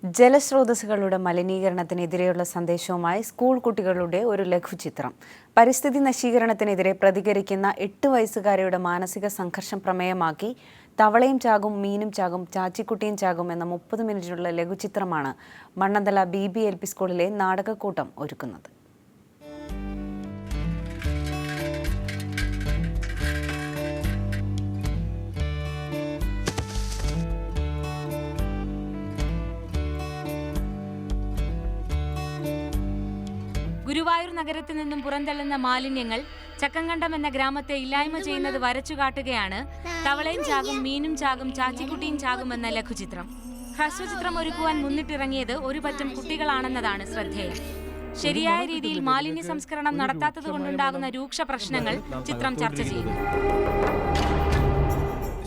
ജലസ്രോതസ്സുകളുടെ മലിനീകരണത്തിനെതിരെയുള്ള സന്ദേശവുമായി സ്കൂൾ കുട്ടികളുടെ ഒരു ലഘുചിത്രം. പരിസ്ഥിതി നശീകരണത്തിനെതിരെ പ്രതികരിക്കുന്ന 8 വയസ്സുകാരിയുടെ മാനസിക സംഘർഷം പ്രമേയമാക്കി തവളയും ചാകും മീനും ചാകും ചാച്ചിക്കുട്ടിയും ചാകും എന്ന 30 മിനിറ്റിനുള്ള ലഘുചിത്രമാണ് മണ്ണന്തല BBLP സ്കൂളിലെ നാടകക്കൂട്ടം ഒരുക്കുന്നത്. ഗുരുവായൂർ നഗരത്തിൽ നിന്നും പുറന്തള്ളുന്ന മാലിന്യങ്ങൾ ചക്കങ്കണ്ടം എന്ന ഗ്രാമത്തെ ഇല്ലായ്മ ചെയ്യുന്നത് വരച്ചുകാട്ടുകയാണ് തവളയും ചാകും മീനും ചാകും ചാച്ചിക്കുട്ടിയും ചാകും എന്ന ലഘുചിത്രം. ഹ്രസ്വചിത്രം ഒരുക്കുവാൻ മുന്നിട്ടിറങ്ങിയത് ഒരു പറ്റം കുട്ടികളാണെന്നതാണ് ശ്രദ്ധേയം. ശരിയായ രീതിയിൽ മാലിന്യ സംസ്കരണം നടത്താത്തതുകൊണ്ടുണ്ടാകുന്ന രൂക്ഷ പ്രശ്നങ്ങൾ ചിത്രം ചർച്ച ചെയ്യുന്നു.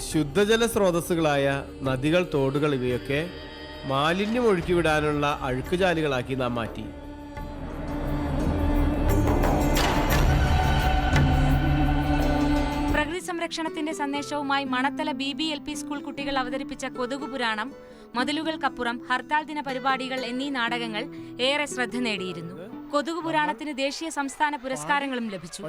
ശുദ്ധജല സ്രോതസ്സുകളായ നദികൾ, തോടുകൾ ഇവയൊക്കെ മാലിന്യം ഒഴുക്കിവിടാനുള്ള അഴുക്കുചാലുകളാക്കി നാം മാറ്റി. സംരക്ഷണത്തിന്റെ സന്ദേശവുമായി മണത്തല BBLP സ്കൂൾ കുട്ടികൾ അവതരിപ്പിച്ച കൊതുകു പുരാണം, മതിലുകൾക്കപ്പുറം, ഹർത്താൽ ദിന പരിപാടികൾ എന്നീ നാടകങ്ങൾ ഏറെ ശ്രദ്ധ നേടിയിരുന്നു. കൊതുകു പുരാണത്തിന് ദേശീയ സംസ്ഥാന പുരസ്കാരങ്ങളും ലഭിച്ചു.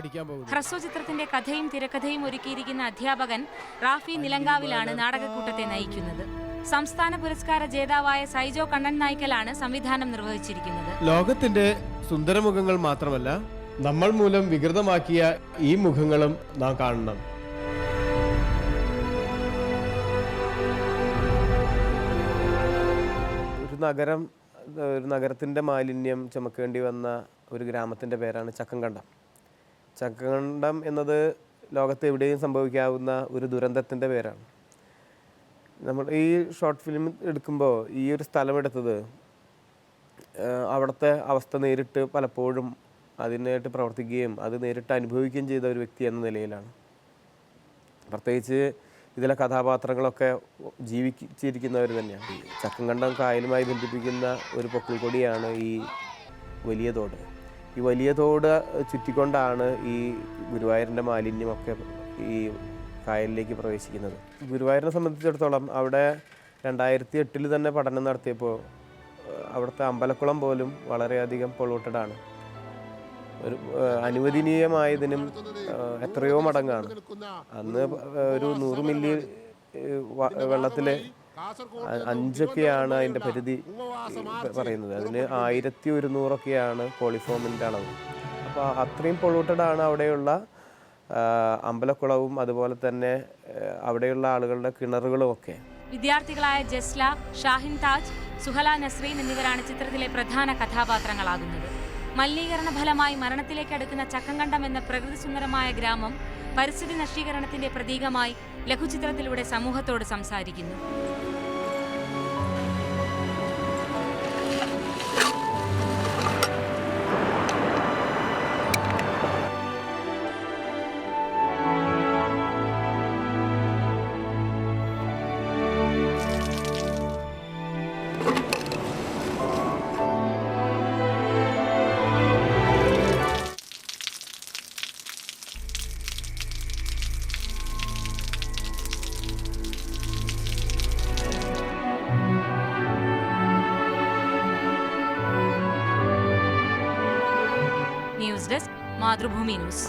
ഹ്രസ്വചിത്രത്തിന്റെ കഥയും തിരക്കഥയും ഒരുക്കിയിരിക്കുന്ന അധ്യാപകൻ റാഫി നിലങ്കാവിലാണ് നാടകക്കൂട്ടത്തെ നയിക്കുന്നത്. സംസ്ഥാന പുരസ്കാര ജേതാവായ സൈജോ കണ്ണൻ നായ്ക്കലാണ് സംവിധാനം നിർവഹിച്ചിരിക്കുന്നത്. ലോകത്തിന്റെ സുന്ദരമുഖങ്ങൾ മാത്രമല്ല, നമ്മൾ മൂലം വികൃതമാക്കിയ ഈ മുഖങ്ങളും നാം കാണണം. ഒരു നഗരത്തിൻ്റെ മാലിന്യം ചുമക്കേണ്ടി വന്ന ഒരു ഗ്രാമത്തിൻ്റെ പേരാണ് ചക്കങ്കണ്ടം. ചക്കങ്കണ്ടം എന്നത് ലോകത്ത് എവിടെയും സംഭവിക്കാവുന്ന ഒരു ദുരന്തത്തിൻ്റെ പേരാണ്. നമ്മൾ ഈ ഷോർട്ട് ഫിലിം എടുക്കുമ്പോൾ ഈ ഒരു സ്ഥലമെടുത്തത് അവിടുത്തെ അവസ്ഥ നേരിട്ട് പലപ്പോഴും അതിനായിട്ട് പ്രവർത്തിക്കുകയും അത് നേരിട്ട് അനുഭവിക്കുകയും ചെയ്ത ഒരു വ്യക്തി എന്ന നിലയിലാണ്. പ്രത്യേകിച്ച് ഇതിലെ കഥാപാത്രങ്ങളൊക്കെ ജീവിച്ചിരിക്കുന്നവർ തന്നെയാണ്. ചക്കങ്കണ്ടം കായലുമായി ബന്ധിപ്പിക്കുന്ന ഒരു പൊക്കിൾക്കൊടിയാണ് ഈ വലിയ തോട്. ഈ വലിയ തോട് ചുറ്റിക്കൊണ്ടാണ് ഈ ഗുരുവായൂരിൻ്റെ മാലിന്യമൊക്കെ ഈ കായലിലേക്ക് പ്രവേശിക്കുന്നത്. ഗുരുവായൂരിനെ സംബന്ധിച്ചിടത്തോളം അവിടെ 2008 തന്നെ പഠനം നടത്തിയപ്പോൾ അവിടുത്തെ അമ്പലക്കുളം പോലും വളരെയധികം പൊള്യൂട്ടഡാണ്. ഒരു അനുവദനീയമായതിനും എത്രയോ മടങ്ങാണ്. അന്ന് ഒരു 100 മില്ലി വെള്ളത്തിൽ 5 അതിൻ്റെ പരിധി പറയുന്നത്. അതിന് 1100 കോളിഫോമിൻ്റെ അളവ്. അപ്പോൾ അത്രയും പൊള്യൂട്ടഡാണ് അവിടെയുള്ള അമ്പലക്കുളവും അതുപോലെ തന്നെ അവിടെയുള്ള ആളുകളുടെ കിണറുകളും ഒക്കെ. വിദ്യാർത്ഥികളായ ജസ്ല, ഷാഹിൻ താജ്, സുഹല നസ്രീൻ എന്നിവരാണ് ചിത്രത്തിലെ പ്രധാന കഥാപാത്രങ്ങളാകുന്നത്. മലിനീകരണ ഫലമായി മരണത്തിലേക്ക് അടുക്കുന്ന ചക്കങ്കണ്ടം എന്ന പ്രകൃതി സുന്ദരമായ ഗ്രാമം പരിസ്ഥിതി നശീകരണത്തിന്റെ പ്രതീകമായി ലഘുചിത്രത്തിലൂടെ സമൂഹത്തോട് സംസാരിക്കുന്നു. News desk, Mathrubhumi news.